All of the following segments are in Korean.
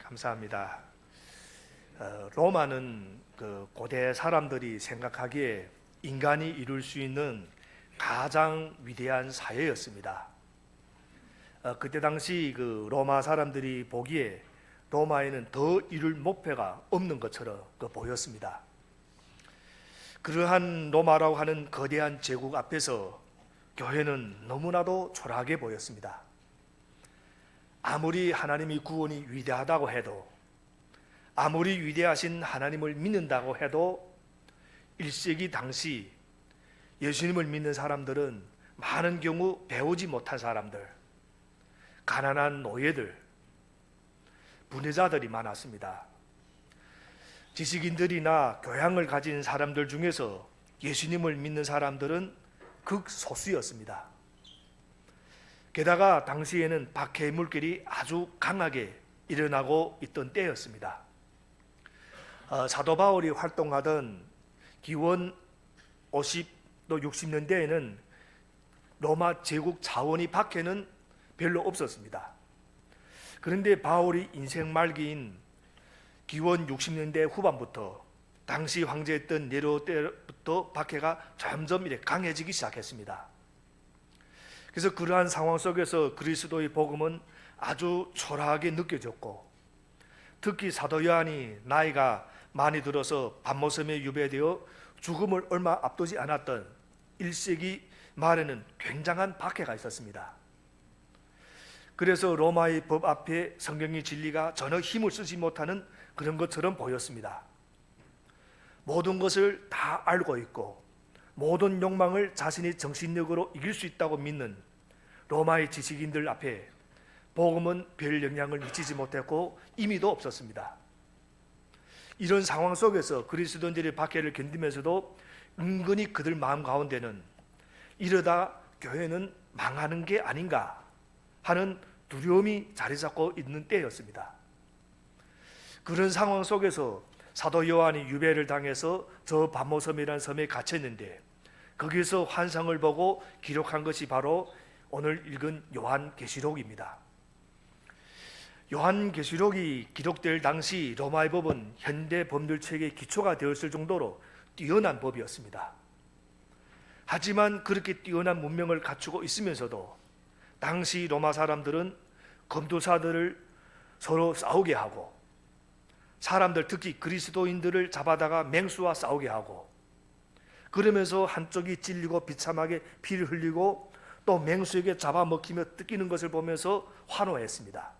감사합니다. 로마는 고대 사람들이 생각하기에 인간이 이룰 수 있는 가장 위대한 사회였습니다. 그때 당시 로마 사람들이 보기에 로마에는 더 이룰 목표가 없는 것처럼 보였습니다. 그러한 로마라고 하는 거대한 제국 앞에서 교회는 너무나도 초라하게 보였습니다. 아무리 하나님의 구원이 위대하다고 해도, 아무리 위대하신 하나님을 믿는다고 해도 1세기 당시 예수님을 믿는 사람들은 많은 경우 배우지 못한 사람들, 가난한 노예들, 부녀자들이 많았습니다. 지식인들이나 교양을 가진 사람들 중에서 예수님을 믿는 사람들은 극소수였습니다. 게다가 당시에는 박해의 물결이 아주 강하게 일어나고 있던 때였습니다. 사도 바울이 활동하던 기원 50또 60년대에는 로마 제국 자원이 박해는 별로 없었습니다. 그런데 바울이 인생 말기인 기원 60년대 후반부터 당시 황제였던 네로 때부터 박해가 점점 이렇게 강해지기 시작했습니다. 그래서 그러한 상황 속에서 그리스도의 복음은 아주 초라하게 느껴졌고, 특히 사도 요한이 나이가 많이 들어서 밤모섬에 유배되어 죽음을 얼마 앞두지 않았던 1세기 말에는 굉장한 박해가 있었습니다. 그래서 로마의 법 앞에 성경의 진리가 전혀 힘을 쓰지 못하는 그런 것처럼 보였습니다. 모든 것을 다 알고 있고 모든 욕망을 자신의 정신력으로 이길 수 있다고 믿는 로마의 지식인들 앞에 복음은 별 영향을 미치지 못했고 의미도 없었습니다. 이런 상황 속에서 그리스도인들의 박해를 견디면서도 은근히 그들 마음 가운데는 이러다 교회는 망하는 게 아닌가 하는 두려움이 자리 잡고 있는 때였습니다. 그런 상황 속에서 사도 요한이 유배를 당해서 저 밤모섬이라는 섬에 갇혔는데, 거기서 환상을 보고 기록한 것이 바로 오늘 읽은 요한계시록입니다. 요한계시록이 기록될 당시 로마의 법은 현대 법률체계의 기초가 되었을 정도로 뛰어난 법이었습니다. 하지만 그렇게 뛰어난 문명을 갖추고 있으면서도 당시 로마 사람들은 검도사들을 서로 싸우게 하고, 사람들 특히 그리스도인들을 잡아다가 맹수와 싸우게 하고, 그러면서 한쪽이 찔리고 비참하게 피를 흘리고 또 맹수에게 잡아먹히며 뜯기는 것을 보면서 환호했습니다.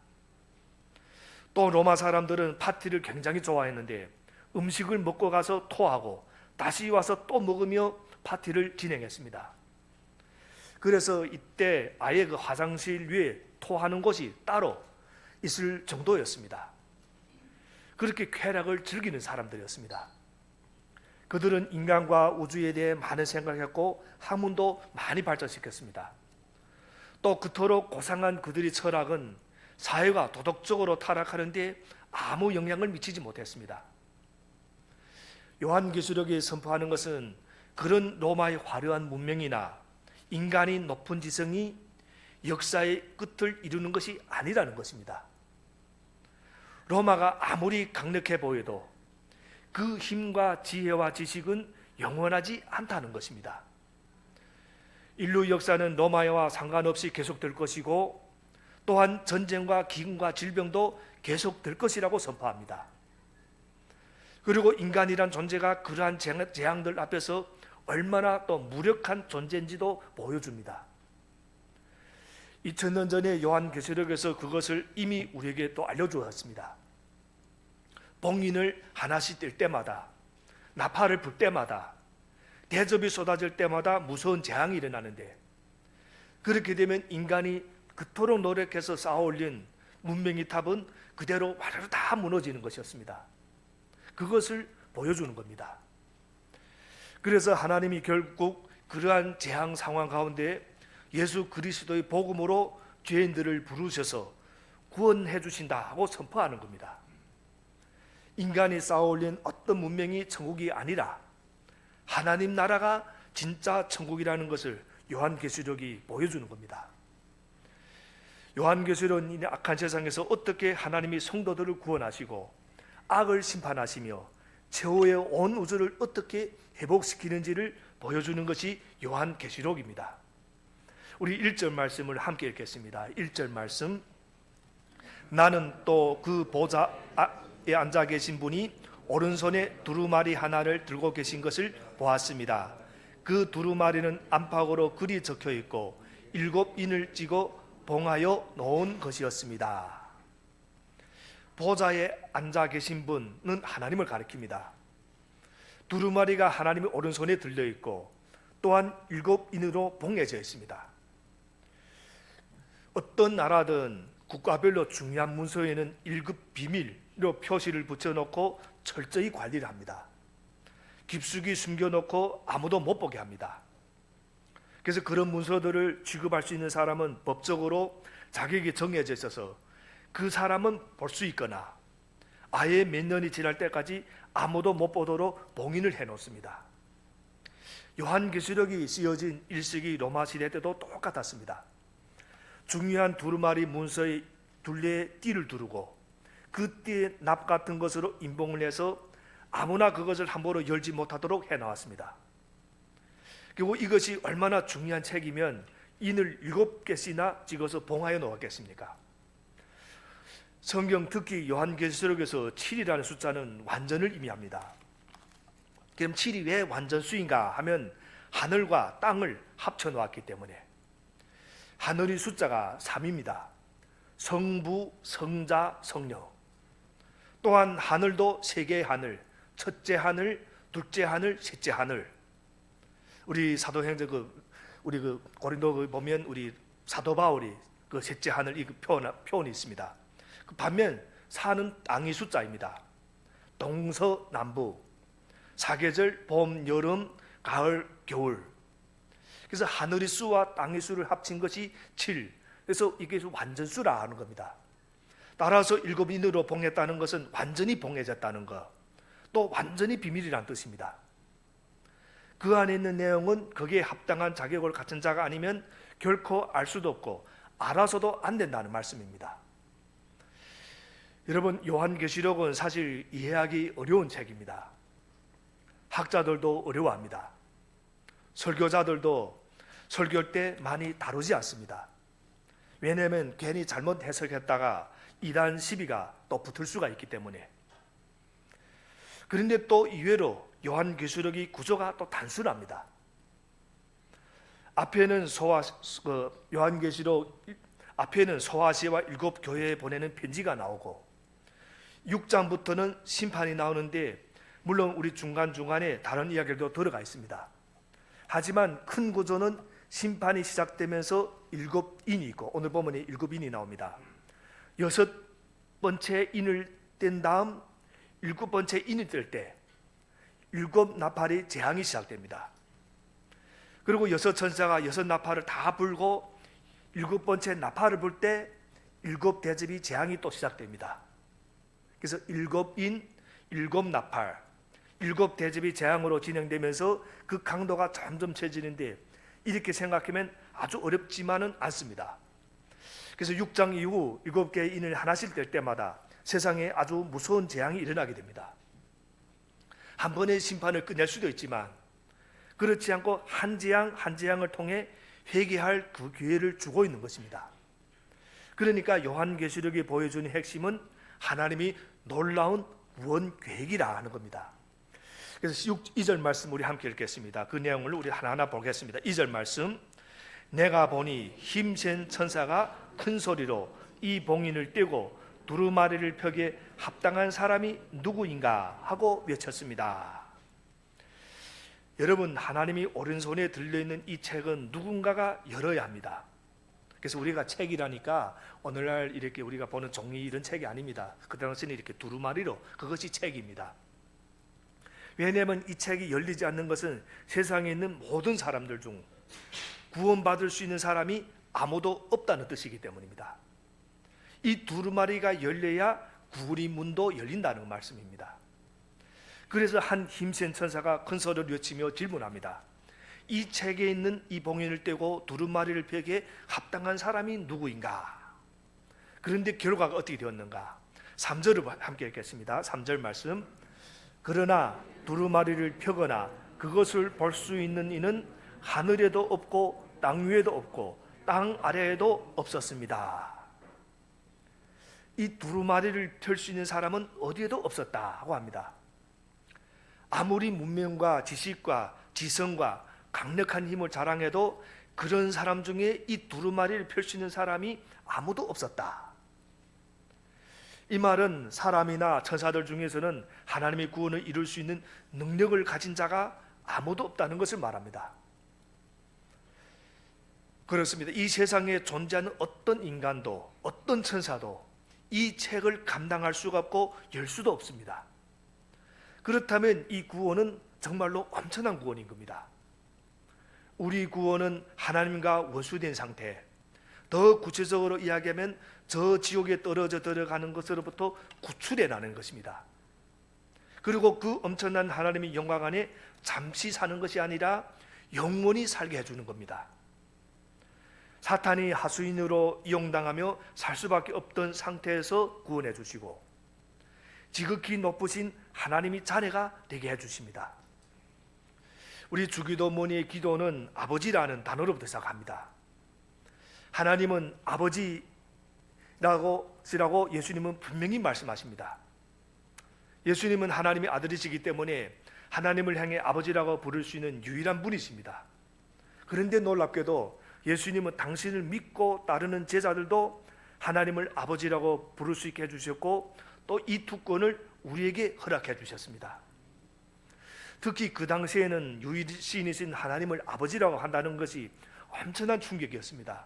또 로마 사람들은 파티를 굉장히 좋아했는데 음식을 먹고 가서 토하고 다시 와서 또 먹으며 파티를 진행했습니다. 그래서 이때 아예 그 화장실 위에 토하는 곳이 따로 있을 정도였습니다. 그렇게 쾌락을 즐기는 사람들이었습니다. 그들은 인간과 우주에 대해 많은 생각했고 학문도 많이 발전시켰습니다. 또 그토록 고상한 그들의 철학은 사회가 도덕적으로 타락하는데 아무 영향을 미치지 못했습니다. 요한계시록이 선포하는 것은 그런 로마의 화려한 문명이나 인간의 높은 지성이 역사의 끝을 이루는 것이 아니라는 것입니다. 로마가 아무리 강력해 보여도 그 힘과 지혜와 지식은 영원하지 않다는 것입니다. 인류 역사는 로마와 상관없이 계속될 것이고, 또한 전쟁과 기근과 질병도 계속될 것이라고 선포합니다. 그리고 인간이란 존재가 그러한 재앙들 앞에서 얼마나 또 무력한 존재인지도 보여줍니다. 2000년 전에 요한계시록에서 그것을 이미 우리에게 또 알려주었습니다. 봉인을 하나씩 뗄 때마다, 나팔을 불 때마다, 대접이 쏟아질 때마다 무서운 재앙이 일어나는데, 그렇게 되면 인간이 그토록 노력해서 쌓아올린 문명의 탑은 그대로 와르르 다 무너지는 것이었습니다. 그것을 보여주는 겁니다. 그래서 하나님이 결국 그러한 재앙 상황 가운데 예수 그리스도의 복음으로 죄인들을 부르셔서 구원해 주신다고 선포하는 겁니다. 인간이 쌓아올린 어떤 문명이 천국이 아니라 하나님 나라가 진짜 천국이라는 것을 요한계시록이 보여주는 겁니다. 요한계시록은 이 악한 세상에서 어떻게 하나님이 성도들을 구원하시고 악을 심판하시며 최후의 온 우주를 어떻게 회복시키는지를 보여주는 것이 요한계시록입니다. 우리 1절 말씀을 함께 읽겠습니다. 1절 말씀. 나는 또 그 보좌에 앉아 계신 분이 오른손에 두루마리 하나를 들고 계신 것을 보았습니다. 그 두루마리는 안팎으로 글이 적혀 있고 7인을 찌고 봉하여 놓은 것이었습니다. 보좌에 앉아 계신 분은 하나님을 가리킵니다. 두루마리가 하나님의 오른손에 들려 있고 또한 7인으로 봉해져 있습니다. 어떤 나라든 국가별로 중요한 문서에는 1급 비밀로 표시를 붙여놓고 철저히 관리를 합니다. 깊숙이 숨겨놓고 아무도 못 보게 합니다. 그래서 그런 문서들을 취급할 수 있는 사람은 법적으로 자격이 정해져 있어서 그 사람은 볼 수 있거나 아예 몇 년이 지날 때까지 아무도 못 보도록 봉인을 해놓습니다. 요한계시록이 쓰여진 1세기 로마 시대 때도 똑같았습니다. 중요한 두루마리 문서의 둘레에 띠를 두르고 그 띠에 납 같은 것으로 인봉을 해서 아무나 그것을 함부로 열지 못하도록 해놓았습니다. 그리고 이것이 얼마나 중요한 책이면 인을 7개씩이나 찍어서 봉하여 놓았겠습니까? 성경 특히 요한계시록에서 7이라는 숫자는 완전을 의미합니다. 그럼 7이 왜 완전수인가 하면 하늘과 땅을 합쳐 놓았기 때문에. 하늘의 숫자가 3입니다. 성부, 성자, 성령. 또한 하늘도 3개의 하늘, 첫째 하늘, 둘째 하늘, 셋째 하늘. 우리 사도행전 우리 고린도 보면 우리 사도 바울이 그 셋째 하늘 이 표현이 있습니다. 반면 사는 땅의 숫자입니다. 동서남북, 사계절, 봄, 여름, 가을, 겨울. 그래서 하늘의 수와 땅의 수를 합친 것이 7. 그래서 이게 완전수라 하는 겁니다. 따라서 7인으로 봉했다는 것은 완전히 봉해졌다는 것, 또 완전히 비밀이란 뜻입니다. 그 안에 있는 내용은 거기에 합당한 자격을 갖춘 자가 아니면 결코 알 수도 없고 알아서도 안 된다는 말씀입니다. 여러분, 요한계시록은 사실 이해하기 어려운 책입니다. 학자들도 어려워합니다. 설교자들도 설교할 때 많이 다루지 않습니다. 왜냐하면 괜히 잘못 해석했다가 이단 시비가 또 붙을 수가 있기 때문에. 그런데 또 이외로 요한계시록의 구조가 또 단순합니다. 앞에는 요한계시록 앞에는 소아시아와 7 교회에 보내는 편지가 나오고 6장부터는 심판이 나오는데 물론 우리 중간중간에 다른 이야기도 들어가 있습니다. 하지만 큰 구조는 심판이 시작되면서 7인이 있고 오늘 보면 7인이 나옵니다. 6번째 인을 뗀 다음 7번째 인이 뜰 때 7 나팔이 재앙이 시작됩니다. 그리고 6 천사가 6 나팔을 다 불고 7번째 나팔을 불 때 7 대접이 재앙이 또 시작됩니다. 그래서 7인 7 나팔 7 대접이 재앙으로 진행되면서 그 강도가 점점 세지는데 이렇게 생각하면 아주 어렵지만은 않습니다. 그래서 6장 이후 7개의 인을 하나씩 뗄 때마다 세상에 아주 무서운 재앙이 일어나게 됩니다. 한 번의 심판을 끝낼 수도 있지만 그렇지 않고 한 재앙 한 재앙을 통해 회개할 그 기회를 주고 있는 것입니다. 그러니까 요한계시록이 보여주는 핵심은 하나님이 놀라운 구원 계획이라 하는 겁니다. 그래서 2절 말씀 우리 함께 읽겠습니다. 그 내용을 우리 하나하나 보겠습니다. 2절 말씀. 내가 보니 힘센 천사가 큰 소리로 이 봉인을 떼고 두루마리를 펴기에 합당한 사람이 누구인가 하고 외쳤습니다. 여러분, 하나님이 오른손에 들려있는 이 책은 누군가가 열어야 합니다. 그래서 우리가 책이라니까 오늘날 이렇게 우리가 보는 종이 이런 책이 아닙니다. 그 당시에는 이렇게 두루마리로 그것이 책입니다. 왜냐하면 이 책이 열리지 않는 것은 세상에 있는 모든 사람들 중 구원받을 수 있는 사람이 아무도 없다는 뜻이기 때문입니다. 이 두루마리가 열려야 구원의 문도 열린다는 말씀입니다. 그래서 한 힘센 천사가 큰 소리를 외치며 질문합니다. 이 책에 있는 이 봉인을 떼고 두루마리를 펴기에 합당한 사람이 누구인가? 그런데 결과가 어떻게 되었는가? 3절을 함께 읽겠습니다. 3절 말씀. 그러나 두루마리를 펴거나 그것을 볼 수 있는 이는 하늘에도 없고 땅 위에도 없고 땅 아래에도 없었습니다. 이 두루마리를 펼 수 있는 사람은 어디에도 없었다고 합니다. 아무리 문명과 지식과 지성과 강력한 힘을 자랑해도 그런 사람 중에 이 두루마리를 펼 수 있는 사람이 아무도 없었다. 이 말은 사람이나 천사들 중에서는 하나님의 구원을 이룰 수 있는 능력을 가진 자가 아무도 없다는 것을 말합니다. 그렇습니다. 이 세상에 존재하는 어떤 인간도 어떤 천사도 이 책을 감당할 수가 없고 열 수도 없습니다. 그렇다면 이 구원은 정말로 엄청난 구원인 겁니다. 우리 구원은 하나님과 원수된 상태, 더 구체적으로 이야기하면 저 지옥에 떨어져 들어가는 것으로부터 구출해내는 것입니다. 그리고 그 엄청난 하나님의 영광 안에 잠시 사는 것이 아니라 영원히 살게 해주는 겁니다. 사탄이 하수인으로 이용당하며 살 수밖에 없던 상태에서 구원해 주시고 지극히 높으신 하나님이 자녀가 되게 해주십니다. 우리 주기도문의 기도는 아버지라는 단어로부터 시작합니다. 하나님은 아버지라고 예수님은 분명히 말씀하십니다. 예수님은 하나님의 아들이시기 때문에 하나님을 향해 아버지라고 부를 수 있는 유일한 분이십니다. 그런데 놀랍게도 예수님은 당신을 믿고 따르는 제자들도 하나님을 아버지라고 부를 수 있게 해주셨고 또 이 특권을 우리에게 허락해 주셨습니다. 특히 그 당시에는 유일신이신 하나님을 아버지라고 한다는 것이 엄청난 충격이었습니다.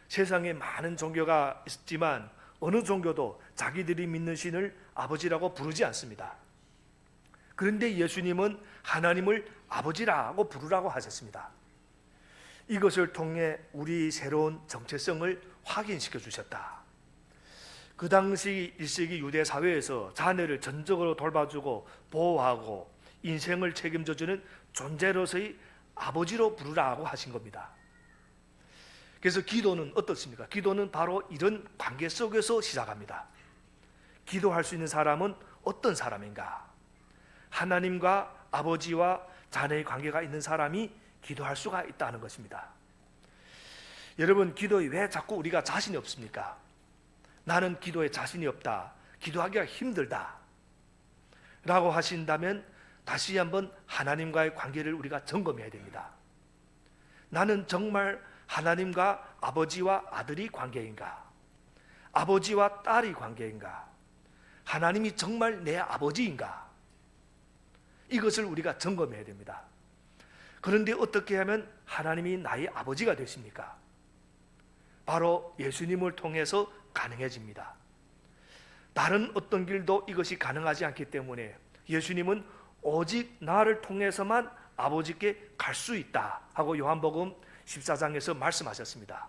세상에 많은 종교가 있지만 어느 종교도 자기들이 믿는 신을 아버지라고 부르지 않습니다. 그런데 예수님은 하나님을 아버지라고 부르라고 하셨습니다. 이것을 통해 우리 새로운 정체성을 확인시켜 주셨다. 그 당시 1세기 유대 사회에서 자녀를 전적으로 돌봐주고 보호하고 인생을 책임져주는 존재로서의 아버지로 부르라고 하신 겁니다. 그래서 기도는 어떻습니까? 기도는 바로 이런 관계 속에서 시작합니다. 기도할 수 있는 사람은 어떤 사람인가? 하나님과 아버지와 자녀의 관계가 있는 사람이 기도할 수가 있다는 것입니다. 여러분, 기도에 왜 자꾸 우리가 자신이 없습니까? 나는 기도에 자신이 없다, 기도하기가 힘들다 라고 하신다면 다시 한번 하나님과의 관계를 우리가 점검해야 됩니다. 나는 정말 하나님과 아버지와 아들이 관계인가? 아버지와 딸이 관계인가? 하나님이 정말 내 아버지인가? 이것을 우리가 점검해야 됩니다. 그런데 어떻게 하면 하나님이 나의 아버지가 되십니까? 바로 예수님을 통해서 가능해집니다. 다른 어떤 길도 이것이 가능하지 않기 때문에 예수님은 오직 나를 통해서만 아버지께 갈 수 있다 하고 요한복음 14장에서 말씀하셨습니다.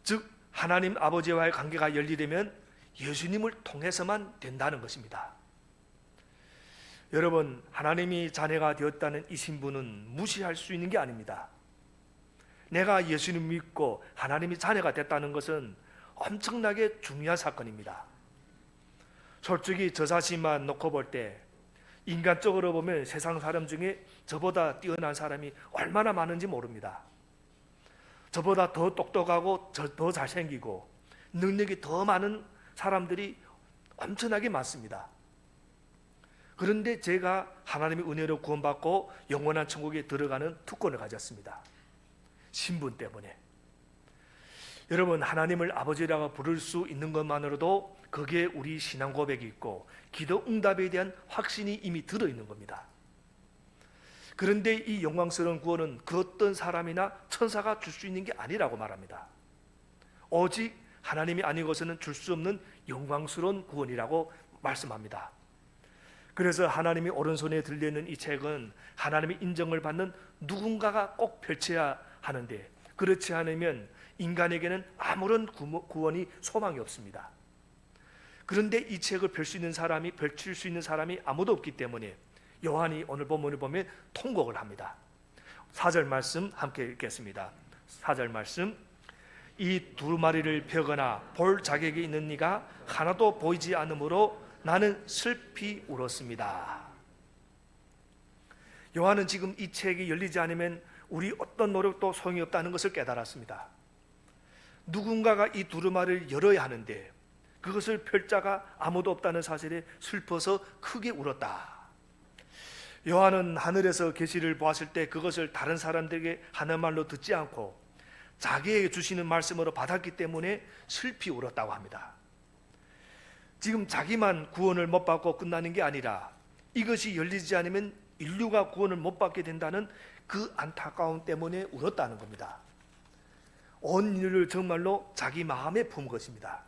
즉 하나님 아버지와의 관계가 열리려면 예수님을 통해서만 된다는 것입니다. 여러분, 하나님이 자녀가 되었다는 이 신분은 무시할 수 있는 게 아닙니다. 내가 예수님 믿고 하나님이 자녀가 됐다는 것은 엄청나게 중요한 사건입니다. 솔직히 저 자신만 놓고 볼 때 인간적으로 보면 세상 사람 중에 저보다 뛰어난 사람이 얼마나 많은지 모릅니다. 저보다 더 똑똑하고 더 잘생기고 능력이 더 많은 사람들이 엄청나게 많습니다. 그런데 제가 하나님의 은혜로 구원받고 영원한 천국에 들어가는 특권을 가졌습니다. 신분 때문에. 여러분, 하나님을 아버지라고 부를 수 있는 것만으로도 거기에 우리 신앙 고백이 있고 기도 응답에 대한 확신이 이미 들어있는 겁니다. 그런데 이 영광스러운 구원은 그 어떤 사람이나 천사가 줄 수 있는 게 아니라고 말합니다. 오직 하나님이 아니고서는 줄 수 없는 영광스러운 구원이라고 말씀합니다. 그래서 하나님이 오른손에 들려있는 이 책은 하나님의 인정을 받는 누군가가 꼭 펼쳐야 하는데, 그렇지 않으면 인간에게는 아무런 구원이 소망이 없습니다. 그런데 이 책을 펼칠 수 있는 사람이 아무도 없기 때문에 요한이 오늘 본문을 보면 통곡을 합니다. 4절 말씀 함께 읽겠습니다. 4절 말씀. 이 두루마리를 펴거나 볼 자격이 있는 이가 하나도 보이지 않으므로 나는 슬피 울었습니다. 요한은 지금 이 책이 열리지 않으면 우리 어떤 노력도 소용이 없다는 것을 깨달았습니다. 누군가가 이 두루마리를 열어야 하는데 그것을 펼 자가 아무도 없다는 사실에 슬퍼서 크게 울었다. 요한은 하늘에서 계시를 보았을 때 그것을 다른 사람들에게 하는 말로 듣지 않고 자기에게 주시는 말씀으로 받았기 때문에 슬피 울었다고 합니다. 지금 자기만 구원을 못 받고 끝나는 게 아니라 이것이 열리지 않으면 인류가 구원을 못 받게 된다는 그 안타까움 때문에 울었다는 겁니다. 온 인류를 정말로 자기 마음에 품 것입니다.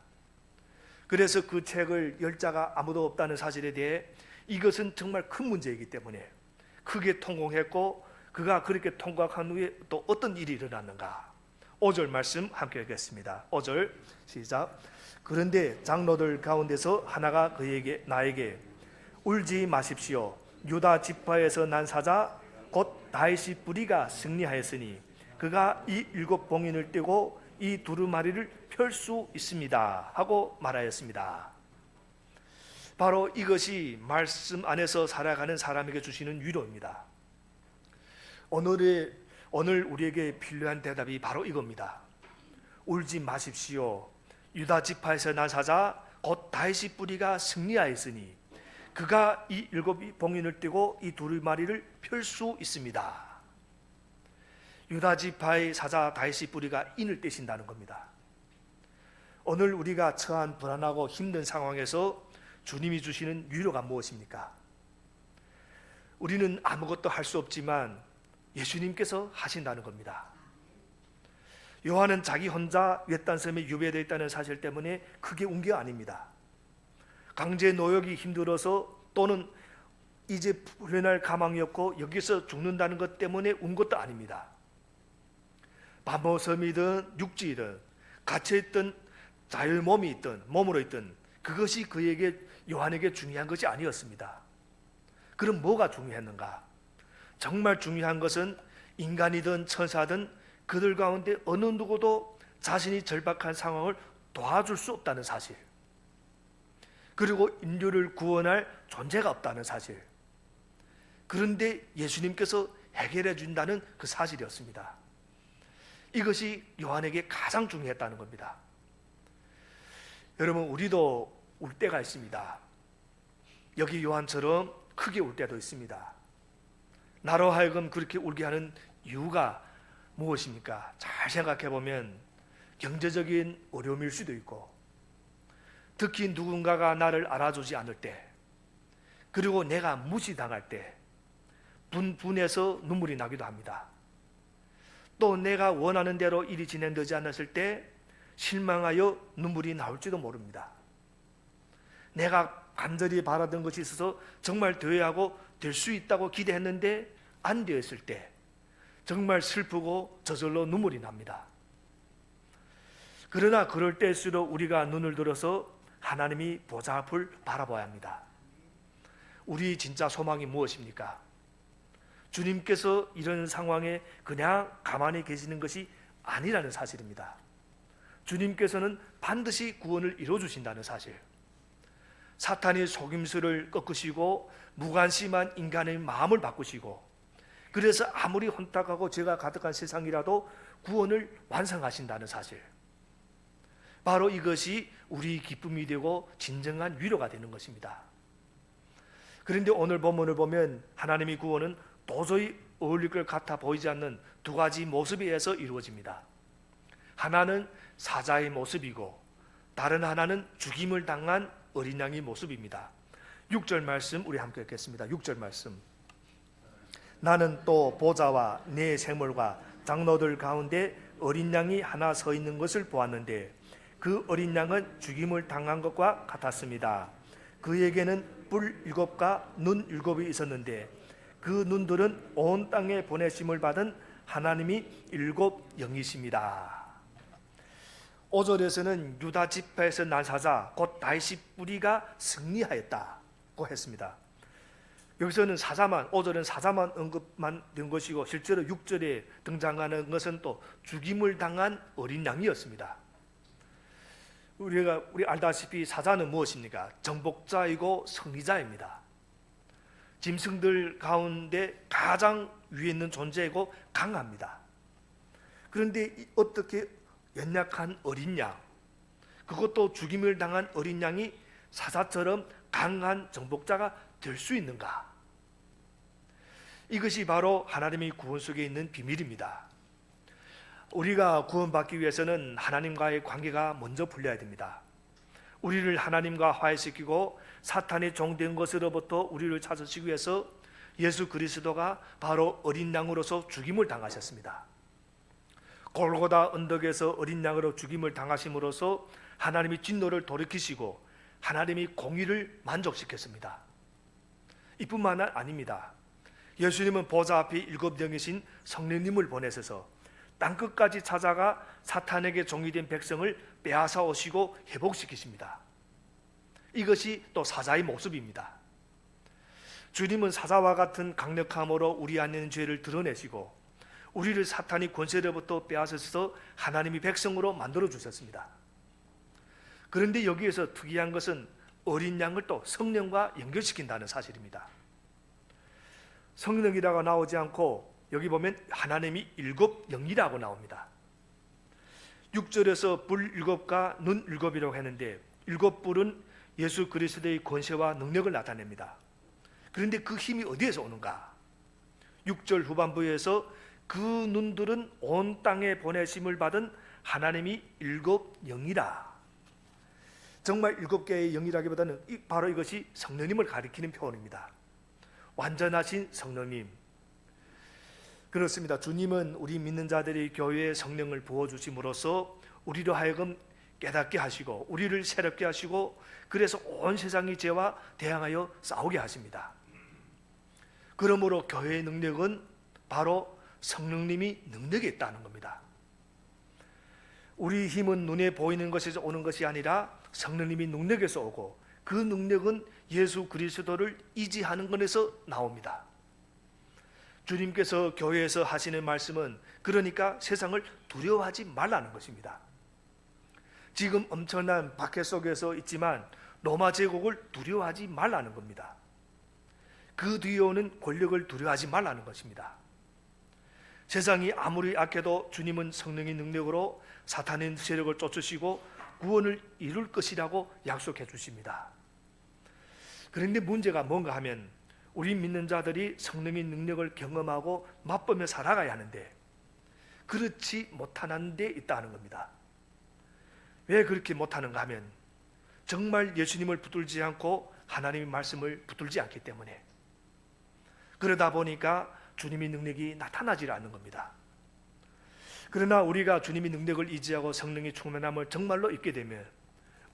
그래서 그 책을 열 자가 아무도 없다는 사실에 대해 이것은 정말 큰 문제이기 때문에 크게 통곡했고, 그가 그렇게 통곡한 후에 또 어떤 일이 일어났는가? 5절 말씀 함께 읽겠습니다. 5절 시작. 그런데 장로들 가운데서 하나가 나에게 울지 마십시오. 유다 지파에서 난 사자 곧 다윗의 뿌리가 승리하였으니 그가 이 7 봉인을 떼고 이 두루마리를 펼 수 있습니다 하고 말하였습니다. 바로 이것이 말씀 안에서 살아가는 사람에게 주시는 위로입니다. 오늘 우리에게 필요한 대답이 바로 이겁니다. 울지 마십시오. 유다 지파에서 난 사자 곧 다윗의 뿌리가 승리하였으니 그가 이 7 봉인을 떼고 이 두루마리를 펼 수 있습니다. 유다 지파의 사자 다윗의 뿌리가 인을 떼신다는 겁니다. 오늘 우리가 처한 불안하고 힘든 상황에서 주님이 주시는 위로가 무엇입니까? 우리는 아무것도 할 수 없지만 예수님께서 하신다는 겁니다. 요한은 자기 혼자 외딴 섬에 유배되어 있다는 사실 때문에 크게 운 게 아닙니다. 강제 노역이 힘들어서 또는 이제 풀려날 가망이 없고 여기서 죽는다는 것 때문에 운 것도 아닙니다. 밤섬이든 육지이든 갇혀있던 자유 몸으로 있던 그것이 그에게 요한에게 중요한 것이 아니었습니다. 그럼 뭐가 중요했는가? 정말 중요한 것은 인간이든 천사든 그들 가운데 어느 누구도 자신이 절박한 상황을 도와줄 수 없다는 사실, 그리고 인류를 구원할 존재가 없다는 사실, 그런데 예수님께서 해결해 준다는 그 사실이었습니다. 이것이 요한에게 가장 중요했다는 겁니다. 여러분, 우리도 울 때가 있습니다. 여기 요한처럼 크게 울 때도 있습니다. 나로 하여금 그렇게 울게 하는 이유가 무엇입니까? 잘 생각해 보면 경제적인 어려움일 수도 있고, 특히 누군가가 나를 알아주지 않을 때, 그리고 내가 무시당할 때 분해서 눈물이 나기도 합니다. 또 내가 원하는 대로 일이 진행되지 않았을 때 실망하여 눈물이 나올지도 모릅니다. 내가 간절히 바라던 것이 있어서 정말 되어야 하고 될 수 있다고 기대했는데 안 되었을 때 정말 슬프고 저절로 눈물이 납니다. 그러나 그럴 때일수록 우리가 눈을 들어서 하나님이 보좌 앞을 바라봐야 합니다. 우리 진짜 소망이 무엇입니까? 주님께서 이런 상황에 그냥 가만히 계시는 것이 아니라는 사실입니다. 주님께서는 반드시 구원을 이루어주신다는 사실, 사탄의 속임수를 꺾으시고 무관심한 인간의 마음을 바꾸시고, 그래서 아무리 혼탁하고 죄가 가득한 세상이라도 구원을 완성하신다는 사실, 바로 이것이 우리 기쁨이 되고 진정한 위로가 되는 것입니다. 그런데 오늘 본문을 보면 하나님의 구원은 도저히 어울릴 것 같아 보이지 않는 두 가지 모습에 의해서 이루어집니다. 하나는 사자의 모습이고 다른 하나는 죽임을 당한 어린 양의 모습입니다. 6절 말씀 우리 함께 읽겠습니다. 6절 말씀. 나는 또 보좌와 네 생물과 장로들 가운데 어린 양이 하나 서 있는 것을 보았는데 그 어린 양은 죽임을 당한 것과 같았습니다. 그에게는 뿔 7과 눈 7이 있었는데 그 눈들은 온 땅에 보내심을 받은 하나님이 7 영이십니다. 5절에서는 유다 지파에서 난 사자 곧 다윗의 뿌리가 승리하였다고 했습니다. 여기서는 사자만, 5절은 사자만 언급만 된 것이고 실제로 6절에 등장하는 것은 또 죽임을 당한 어린 양이었습니다. 우리 알다시피 사자는 무엇입니까? 정복자이고 승리자입니다. 짐승들 가운데 가장 위에 있는 존재이고 강합니다. 그런데 어떻게 연약한 어린 양, 그것도 죽임을 당한 어린 양이 사자처럼 강한 정복자가 될 수 있는가? 이것이 바로 하나님의 구원 속에 있는 비밀입니다. 우리가 구원받기 위해서는 하나님과의 관계가 먼저 풀려야 됩니다. 우리를 하나님과 화해시키고 사탄의 종된 것으로부터 우리를 찾으시기 위해서 예수 그리스도가 바로 어린 양으로서 죽임을 당하셨습니다. 골고다 언덕에서 어린 양으로 죽임을 당하심으로써 하나님의 진노를 돌이키시고 하나님의 공의를 만족시켰습니다. 이뿐만 아닙니다. 예수님은 보좌 앞에 7영이신 성령님을 보내셔서 땅끝까지 찾아가 사탄에게 종이 된 백성을 빼앗아 오시고 회복시키십니다. 이것이 또 사자의 모습입니다. 주님은 사자와 같은 강력함으로 우리 안에 있는 죄를 드러내시고 우리를 사탄의 권세로부터 빼앗아서 하나님의 백성으로 만들어 주셨습니다. 그런데 여기에서 특이한 것은 어린 양을 또 성령과 연결시킨다는 사실입니다. 성령이라고 나오지 않고 여기 보면 하나님이 7영이라고 나옵니다. 6절에서 불 7과 눈 7이라고 했는데 7불은 예수 그리스도의 권세와 능력을 나타냅니다. 그런데 그 힘이 어디에서 오는가? 6절 후반부에서 그 눈들은 온 땅에 보내심을 받은 하나님이 7영이라. 정말 7개의 영이라기보다는 바로 이것이 성령님을 가리키는 표현입니다. 완전하신 성령님. 그렇습니다. 주님은 우리 믿는 자들이 교회에 성령을 부어주심으로써 우리로 하여금 깨닫게 하시고 우리를 새롭게 하시고 그래서 온 세상의 죄와 대항하여 싸우게 하십니다. 그러므로 교회의 능력은 바로 성령님이 능력이 있다는 겁니다. 우리 힘은 눈에 보이는 것에서 오는 것이 아니라 성령님이 능력에서 오고 그 능력은 예수 그리스도를 의지하는 것에서 나옵니다. 주님께서 교회에서 하시는 말씀은 그러니까 세상을 두려워하지 말라는 것입니다. 지금 엄청난 박해 속에서 있지만 로마 제국을 두려워하지 말라는 겁니다. 그 뒤에 오는 권력을 두려워하지 말라는 것입니다. 세상이 아무리 악해도 주님은 성령의 능력으로 사탄의 세력을 쫓으시고 구원을 이룰 것이라고 약속해 주십니다. 그런데 문제가 뭔가 하면 우리 믿는 자들이 성령의 능력을 경험하고 맛보며 살아가야 하는데 그렇지 못하는 데 있다는 겁니다. 왜 그렇게 못하는가 하면 정말 예수님을 붙들지 않고 하나님의 말씀을 붙들지 않기 때문에 그러다 보니까 주님의 능력이 나타나지 않는 겁니다. 그러나 우리가 주님의 능력을 의지하고 성령의 충만함을 정말로 입게 되면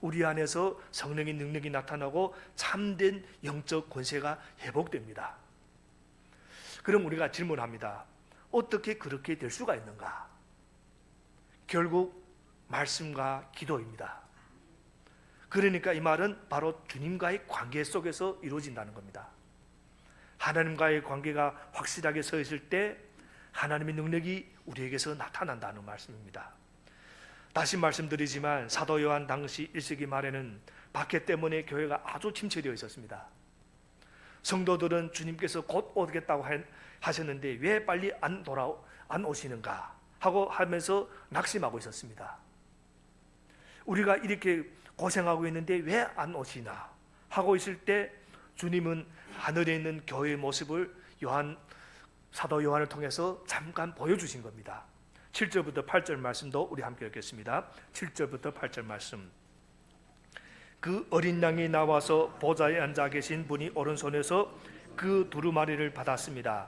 우리 안에서 성령의 능력이 나타나고 참된 영적 권세가 회복됩니다. 그럼 우리가 질문합니다. 어떻게 그렇게 될 수가 있는가? 결국 말씀과 기도입니다. 그러니까 이 말은 바로 주님과의 관계 속에서 이루어진다는 겁니다. 하나님과의 관계가 확실하게 서 있을 때 하나님의 능력이 우리에게서 나타난다는 말씀입니다. 다시 말씀드리지만 사도 요한 당시 1세기 말에는 박해 때문에 교회가 아주 침체되어 있었습니다. 성도들은 주님께서 곧 오겠다고 하셨는데 왜 빨리 안 오시는가 하고 하면서 낙심하고 있었습니다. 우리가 이렇게 고생하고 있는데 왜 안 오시나 하고 있을 때 주님은 하늘에 있는 교회의 모습을 사도 요한을 통해서 잠깐 보여주신 겁니다. 7절부터 8절 말씀도 우리 함께 읽겠습니다. 7절부터 8절 말씀. 그 어린 양이 나와서 보좌에 앉아 계신 분이 오른손에서 그 두루마리를 받았습니다.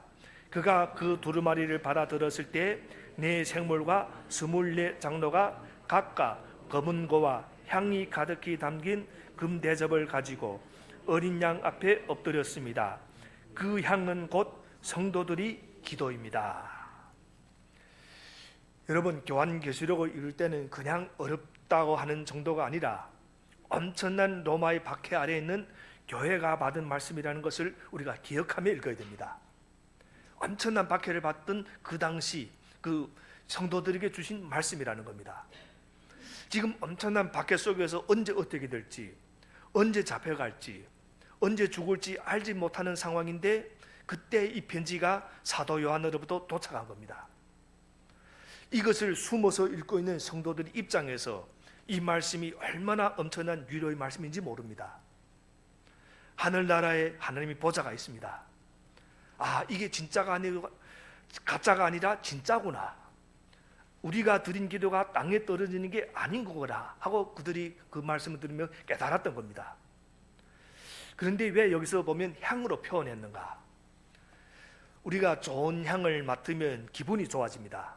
그가 그 두루마리를 받아들었을 때 네 생물과 24 장로가 각각 검은 고와 향이 가득히 담긴 금 대접을 가지고 어린 양 앞에 엎드렸습니다. 그 향은 곧 성도들이 기도입니다. 여러분, 요한계시록을 읽을 때는 그냥 어렵다고 하는 정도가 아니라 엄청난 로마의 박해 아래에 있는 교회가 받은 말씀이라는 것을 우리가 기억하며 읽어야 됩니다. 엄청난 박해를 받던 그 당시 그 성도들에게 주신 말씀이라는 겁니다. 지금 엄청난 박해 속에서 언제 어떻게 될지, 언제 잡혀갈지, 언제 죽을지 알지 못하는 상황인데 그때 이 편지가 사도 요한으로부터 도착한 겁니다. 이것을 숨어서 읽고 있는 성도들 입장에서 이 말씀이 얼마나 엄청난 위로의 말씀인지 모릅니다. 하늘나라에 하나님의 보좌가 있습니다. 아, 이게 진짜가 아니고 가짜가 아니라 진짜구나. 우리가 드린 기도가 땅에 떨어지는 게 아닌 거구나 하고 그들이 그 말씀을 들으며 깨달았던 겁니다. 그런데 왜 여기서 보면 향으로 표현했는가? 우리가 좋은 향을 맡으면 기분이 좋아집니다.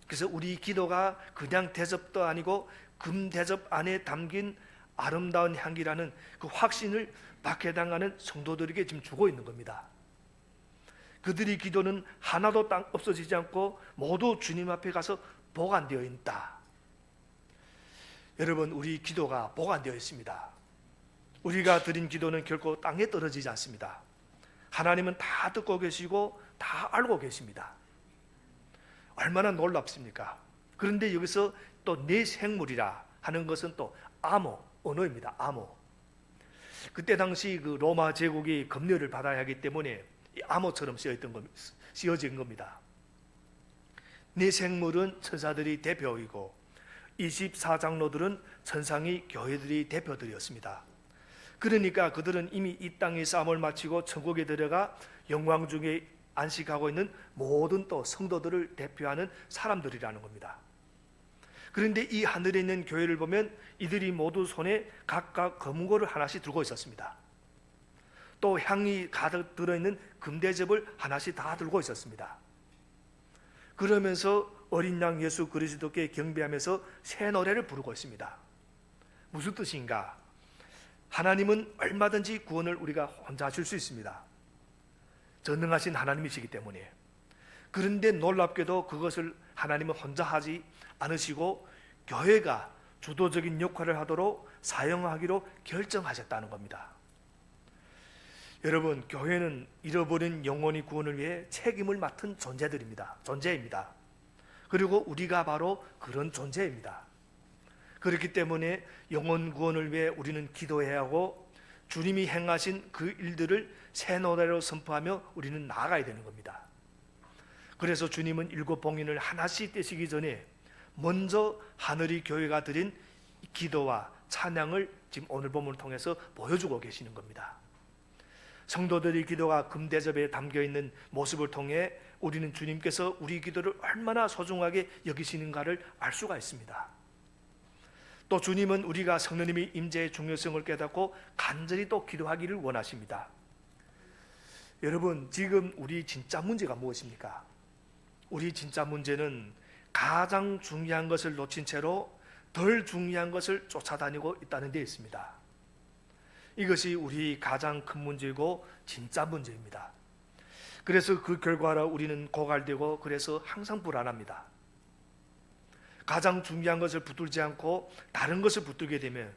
그래서 우리 기도가 그냥 대접도 아니고 금 대접 안에 담긴 아름다운 향기라는 그 확신을 박해당하는 성도들에게 지금 주고 있는 겁니다. 그들의 기도는 하나도 없어지지 않고 모두 주님 앞에 가서 보관되어 있다. 여러분, 우리 기도가 보관되어 있습니다. 우리가 드린 기도는 결코 땅에 떨어지지 않습니다. 하나님은 다 듣고 계시고 다 알고 계십니다. 얼마나 놀랍습니까? 그런데 여기서 또 내 생물이라 하는 것은 또 아모, 언어입니다. 아모. 그때 당시 그 로마 제국이 검열을 받아야 하기 때문에 이 암호처럼 쓰여진 겁니다. 네 생물은 천사들이 대표이고 24장로들은 천상의 교회들이 대표들이었습니다. 그러니까 그들은 이미 이 땅의 싸움을 마치고 천국에 들어가 영광 중에 안식하고 있는 모든 또 성도들을 대표하는 사람들이라는 겁니다. 그런데 이 하늘에 있는 교회를 보면 이들이 모두 손에 각각 검은고를 하나씩 들고 있었습니다. 또 향이 가득 들어있는 금대접을 하나씩 다 들고 있었습니다. 그러면서 어린 양 예수 그리스도께 경배하면서 새 노래를 부르고 있습니다. 무슨 뜻인가? 하나님은 얼마든지 구원을 우리가 혼자 하실 수 있습니다. 전능하신 하나님이시기 때문에. 그런데 놀랍게도 그것을 하나님은 혼자 하지 않으시고 교회가 주도적인 역할을 하도록 사용하기로 결정하셨다는 겁니다. 여러분, 교회는 잃어버린 영혼의 구원을 위해 책임을 맡은 존재입니다. 그리고 우리가 바로 그런 존재입니다. 그렇기 때문에 영혼 구원을 위해 우리는 기도해야 하고 주님이 행하신 그 일들을 새 노래로 선포하며 우리는 나아가야 되는 겁니다. 그래서 주님은 일곱 봉인을 하나씩 떼시기 전에 먼저 하늘의 교회가 드린 기도와 찬양을 지금 오늘 본문을 통해서 보여주고 계시는 겁니다. 성도들의 기도가 금대접에 담겨있는 모습을 통해 우리는 주님께서 우리 기도를 얼마나 소중하게 여기시는가를 알 수가 있습니다. 또 주님은 우리가 성령님의 임재의 중요성을 깨닫고 간절히 또 기도하기를 원하십니다. 여러분, 지금 우리 진짜 문제가 무엇입니까? 우리 진짜 문제는 가장 중요한 것을 놓친 채로 덜 중요한 것을 쫓아다니고 있다는 데 있습니다. 이것이 우리 가장 큰 문제고 진짜 문제입니다. 그래서 그 결과로 우리는 고갈되고 그래서 항상 불안합니다. 가장 중요한 것을 붙들지 않고 다른 것을 붙들게 되면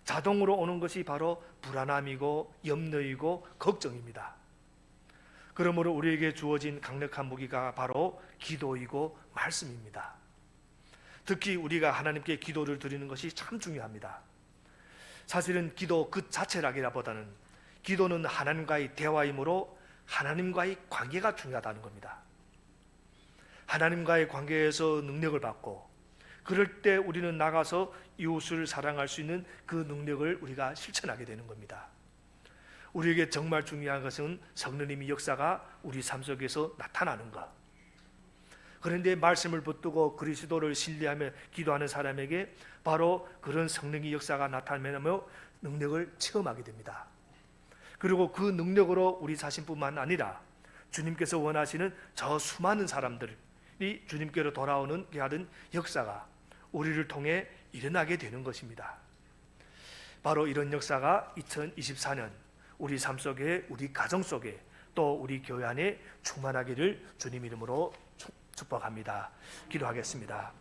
자동으로 오는 것이 바로 불안함이고 염려이고 걱정입니다. 그러므로 우리에게 주어진 강력한 무기가 바로 기도이고 말씀입니다. 특히 우리가 하나님께 기도를 드리는 것이 참 중요합니다. 사실은 기도 그 자체라기보다는 기도는 하나님과의 대화이므로 하나님과의 관계가 중요하다는 겁니다. 하나님과의 관계에서 능력을 받고 그럴 때 우리는 나가서 이웃을 사랑할 수 있는 그 능력을 우리가 실천하게 되는 겁니다. 우리에게 정말 중요한 것은 성령님의 역사가 우리 삶 속에서 나타나는 것. 그런데 말씀을 붙들고 그리스도를 신뢰하며 기도하는 사람에게 바로 그런 성령의 역사가 나타나며 능력을 체험하게 됩니다. 그리고 그 능력으로 우리 자신뿐만 아니라 주님께서 원하시는 저 수많은 사람들이 주님께로 돌아오는 하는 역사가 우리를 통해 일어나게 되는 것입니다. 바로 이런 역사가 2024년 우리 삶 속에, 우리 가정 속에, 또 우리 교회 안에 충만하기를 주님 이름으로 축복합니다. 기도하겠습니다.